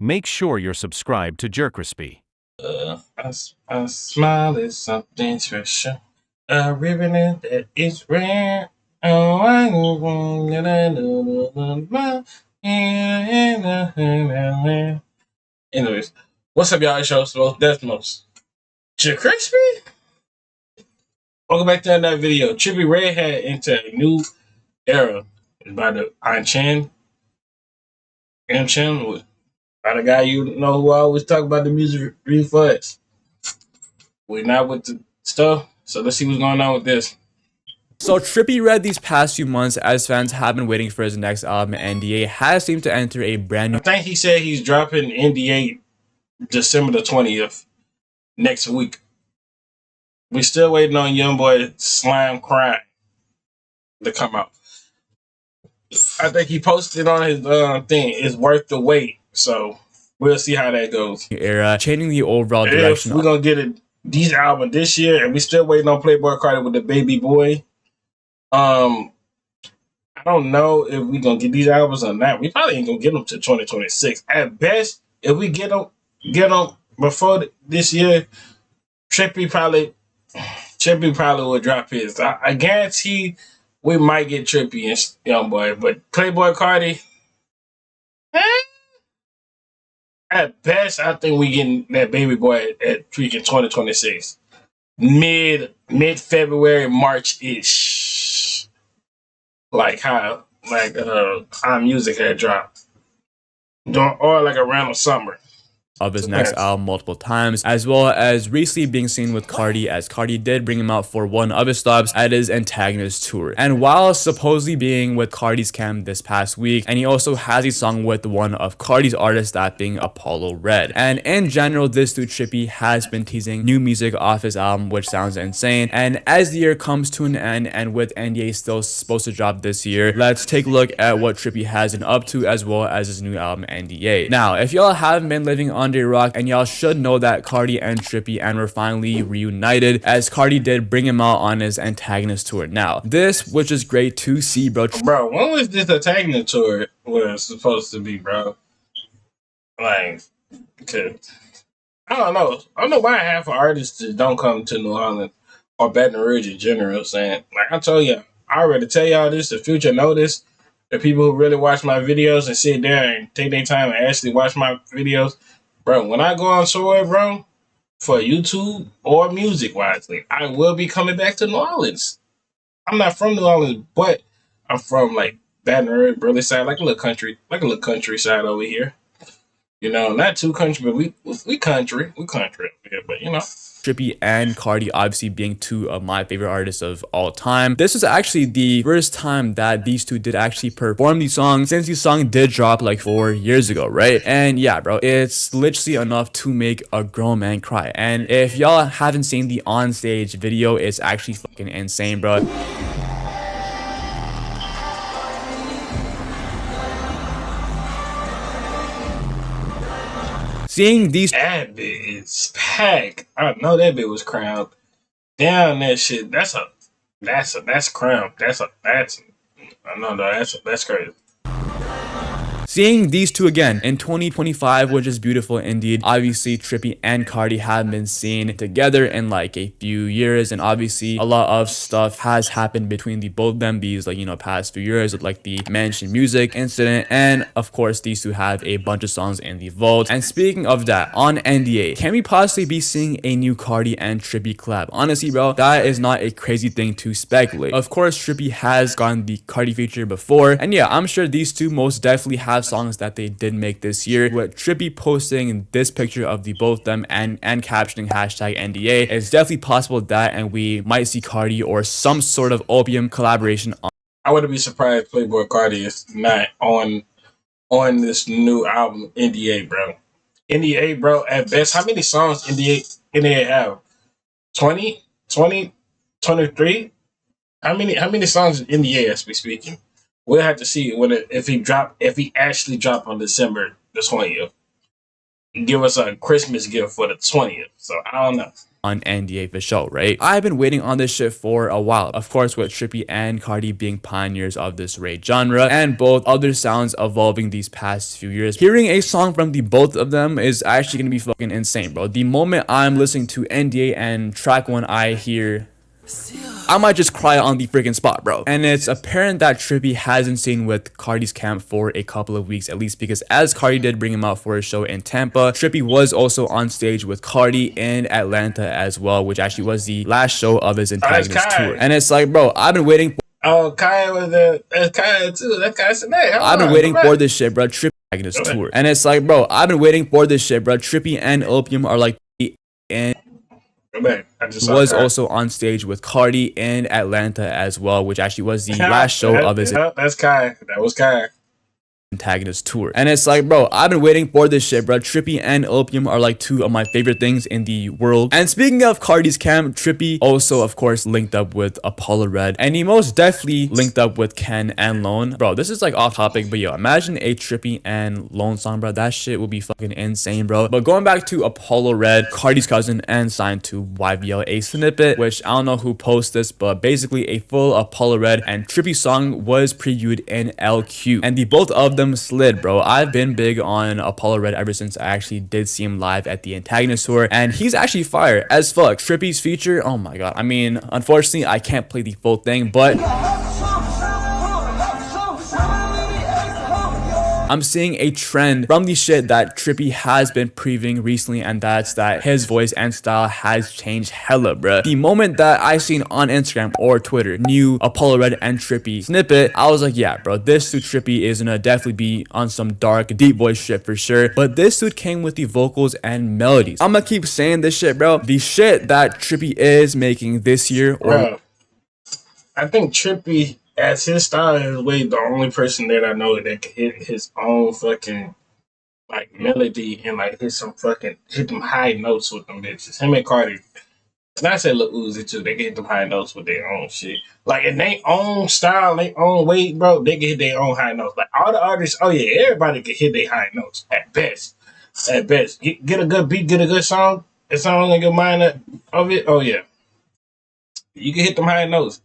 make sure you're subscribed to JerCrispy. A smile is something special. A ribbon that is rare. Oh, I Anyways, what's up, y'all? It's your host, Desmos. JerCrispy? Welcome back to another video. Trippie Red had into a new era. It's by the Chen by the guy you know who always talk about the music real fast. We're not with the stuff, so let's see what's going on with this. So Trippie Red these past few months, as fans have been waiting for his next album, NDA, has seemed to enter a brand new... I think he said he's dropping NDA December the 20th next week. We still waiting on Youngboy Slime Crime to come out. I think he posted on his thing, it's worth the wait. So we'll see how that goes. Era, changing the overall direction. If we're going to get these albums this year, and we still waiting on Playboy Cardi with the Baby Boy. I don't know if we're going to get these albums or not. We probably ain't going to get them to 2026. At best, if we get them before this year, Trippie probably will drop his. I guarantee we might get Trippie and Youngboy, but Playboy Cardi, at best, I think we getting that Baby Boy at freaking 2026, mid February, March-ish, like how our music had dropped, or like around the summer of his next album multiple times, as well as recently being seen with Cardi, as Cardi did bring him out for one of his stops at his Antagonist tour. And while supposedly being with Cardi's camp this past week, and he also has a song with one of Cardi's artists, that being Apollo Red. And in general, this dude Trippie has been teasing new music off his album, which sounds insane. And as the year comes to an end, and with NDA still supposed to drop this year, let's take a look at what Trippie has been up to, as well as his new album NDA. Now, if y'all haven't been living under a rock, and y'all should know that Cardi and Trippie were finally reunited, as Cardi did bring him out on his Antagonist tour. Now, this, which is great to see, bro. Bro, when was this Antagonist tour was supposed to be, bro? Like, I don't know why half of artists just don't come to New Orleans or Baton Rouge in general. Saying, like I told you, I already tell y'all this. The future know this. The people who really watch my videos and sit there and take their time and actually watch my videos. Bro, when I go on tour, bro, for YouTube or music-wisely, I will be coming back to New Orleans. I'm not from New Orleans, but I'm from, like, Baton Rouge, Burley side, like a little countryside over here. You know, not too country, but we country up here, but, you know. Trippie and Cardi obviously being two of my favorite artists of all time. This was actually the first time that these two did actually perform the song, since the song did drop like 4 years ago, right? And yeah, bro, it's literally enough to make a grown man cry. And if y'all haven't seen the on-stage video, it's actually fucking insane, bro. Seeing these, that bit is packed. I know that bit was crowned. Damn, that shit. That's crowned. That's crazy. Seeing these two again in 2025, which is beautiful indeed. Obviously, Trippie and Cardi have been seen together in like a few years, and obviously a lot of stuff has happened between the both of them these past few years, with like the Mansion Music incident, and of course these two have a bunch of songs in the vault. And speaking of that, on NDA, can we possibly be seeing a new Cardi and Trippie collab? Honestly, bro, that is not a crazy thing to speculate. Of course, Trippie has gotten the Cardi feature before, and yeah, I'm sure these two most definitely have songs that they did make this year. With Trippie posting this picture of the both of them and captioning hashtag NDA, it's definitely possible that, and we might see Cardi or some sort of opium collaboration on. I wouldn't be surprised if Playboy Cardi is not on this new album NDA, bro. NDA, bro, at best, how many songs NDA have? 20, 23? How many songs in NDA as we speaking? We'll have to see if he actually dropped on December the 20th. Give us a Christmas gift for the 20th. So I don't know. on NDA for show, right? I've been waiting on this shit for a while. Of course, with Trippie and Cardi being pioneers of this rave genre, and both other sounds evolving these past few years. Hearing a song from the both of them is actually gonna be fucking insane, bro. The moment I'm listening to NDA and track 1, I hear, I might just cry on the freaking spot, bro. And it's apparent that Trippie hasn't seen with Cardi's camp for a couple of weeks, at least, because as Cardi did bring him out for a show in Tampa, Trippie was also on stage with Cardi in Atlanta as well, which actually was the last show of his Antagonist tour. And it's like, bro, I've been waiting. Oh, Kai was that's Kai too. That Kai said, "Hey, I've been waiting for this shit, bro. Trippie Antagonist tour." And it's like, bro, I've been waiting for this shit, bro. Trippie and Opium are like, and was also on stage with Cardi in Atlanta as well, which actually was the last show of his that's Kai. That was Kai. Antagonist tour. And it's like, bro, I've been waiting for this shit, bro. Trippie and Opium are like 2 of my favorite things in the world. And speaking of Cardi's camp, Trippie also, of course, linked up with Apollo Red, and he most definitely linked up with Ken and Lone. Bro, this is like off topic, but yo, imagine a Trippie and Lone song, bro. That shit would be fucking insane, bro. But going back to Apollo Red, Cardi's cousin and signed to YBL, a snippet, which I don't know who posted this, but basically a full Apollo Red and Trippie song was previewed in LQ, and the both of them slid, bro. I've been big on Apollo Red ever since I actually did see him live at the Antagonist tour, and he's actually fire as fuck. Trippie's feature, oh my god. I mean, unfortunately, I can't play the full thing, but I'm seeing a trend from the shit that Trippie has been previewing recently, and that's that his voice and style has changed hella, bruh. The moment that I seen on Instagram or Twitter new Apollo Red and Trippie snippet, I was like, yeah, bro, this dude Trippie is gonna definitely be on some dark, deep voice shit for sure. But this dude came with the vocals and melodies. I'm gonna keep saying this shit, bro. The shit that Trippie is making this year, bro, I think Trippie, as his style, is way the only person that I know that can hit his own fucking like melody and like hit them high notes with them bitches. Him and Cardi, and I said Lil Uzi too. They can hit them high notes with their own shit, like in their own style, their own way, bro. They can hit their own high notes. Like all the artists, oh yeah, everybody can hit their high notes at best. At best, get a good beat, get a good song. A song in your mind of it. Oh yeah, you can hit them high notes.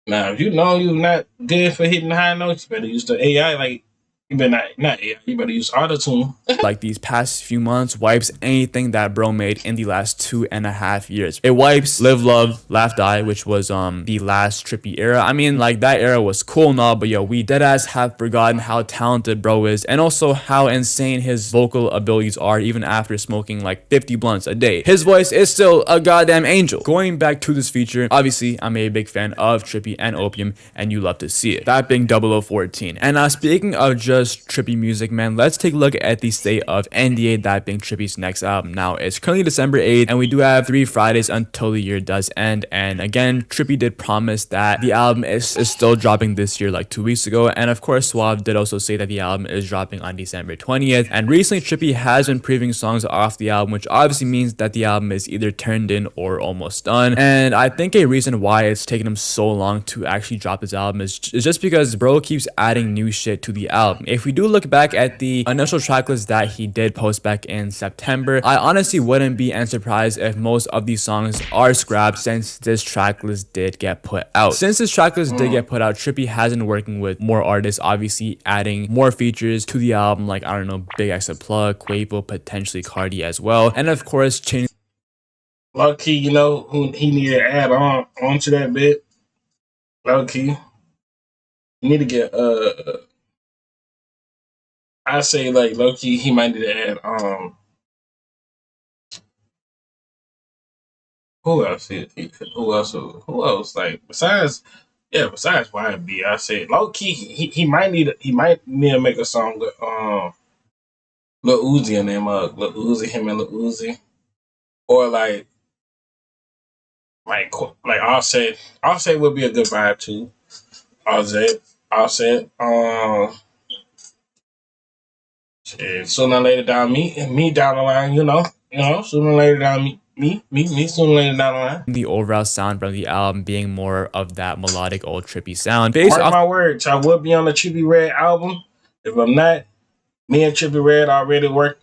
Now, if you know you're not good for hitting high notes, you better use the AI. Like, you better not AI, you better use auto-tune. Like these past few months wipes anything that bro made in the last 2.5 years. It wipes Live Love Laugh Die, which was the last Trippie era. I mean, like, that era was cool and all, but yo, we deadass have forgotten how talented bro is, and also how insane his vocal abilities are even after smoking like 50 blunts a day. His voice is still a goddamn angel. Going back to this feature, obviously I'm a big fan of Trippie and Opium, and you love to see it. That being 0014. And speaking of just Trippie music, man, let's take a look at the state of NDA, that being Trippie's next album. Now, it's currently December 8th, and we do have 3 Fridays until the year does end. And again, Trippie did promise that the album is still dropping this year, like 2 weeks ago. And of course, Suave did also say that the album is dropping on December 20th. And recently, Trippie has been previewing songs off the album, which obviously means that the album is either turned in or almost done. And I think a reason why it's taken him so long to actually drop this album is just because bro keeps adding new shit to the album. If we do look back at the initial tracklist that he did post back in September, I honestly wouldn't be surprised if most of these songs are scrapped since this tracklist did get put out. Since this tracklist did get put out, Trippie has been working with more artists, obviously adding more features to the album, like, I don't know, Big X Plug, Quavo, potentially Cardi as well, and of course changing. Low key, you know who he needed to add onto that bit? Low key, you need to get I say, like, low key, he might need to add who else? Who else? Like, besides YB, I say low key, he might need to make a song with Lil Uzi and them, Lil Uzi, him and Lil Uzi, or like Offset. Offset would be a good vibe too. Offset. Shit, sooner or later down me down the line, you know, sooner or later down me sooner or later down the line. The overall sound from the album being more of that melodic old Trippie sound. Mark my words, I will be on the Trippie Red album. If I'm not, me and Trippie Red already work.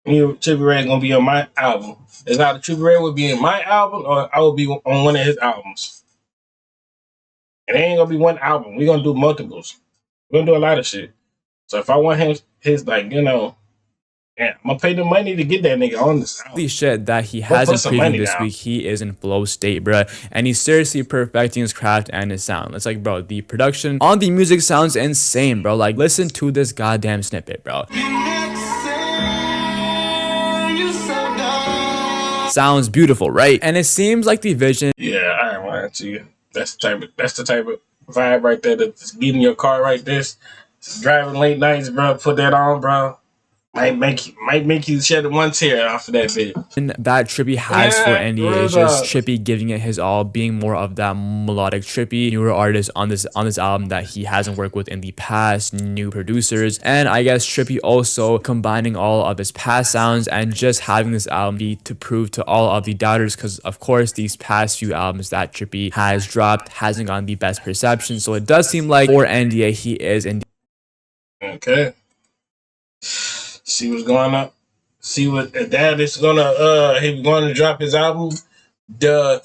Me and Trippie Redd gonna be on my album. It's either Trippie Redd would be in my album or I will be on one of his albums. And it ain't gonna be one album. We're gonna do multiples. We're gonna do a lot of shit. So if I want his like, you know, yeah, I'm gonna pay the money to get that nigga on this album. The shit that he hasn't previewed this week, he is in flow state, bro, and he's seriously perfecting his craft and his sound. It's like, bro, the production on the music sounds insane, bro. Like, listen to this goddamn snippet, bro. Sounds beautiful, right? And it seems like the vision. Yeah, I ain't lying to you. That's the type of vibe right there. That's getting your car right this, driving late nights, bro. Put that on, bro. Might make you shed one tear off of that bit. That Trippie has for NDA is just Trippie giving it his all, being more of that melodic Trippie, newer artist on this album that he hasn't worked with in the past, new producers, and I guess Trippie also combining all of his past sounds and just having this album be to prove to all of the doubters, because of course these past few albums that Trippie has dropped hasn't gotten the best perception, so it does seem like for NDA he is in. Okay. See what's going on. See what Dad is gonna he's going to drop his album the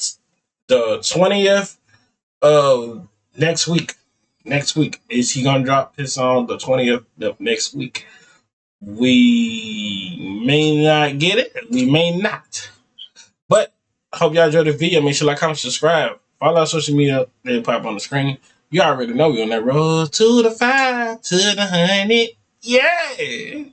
20th of next week. Next week. Is he gonna drop his song the 20th of next week? We may not get it, we may not. But I hope y'all enjoyed the video. Make sure to like, comment, subscribe. Follow our social media, they pop on the screen. You already know we on that road to the 5 to the 100. Yeah.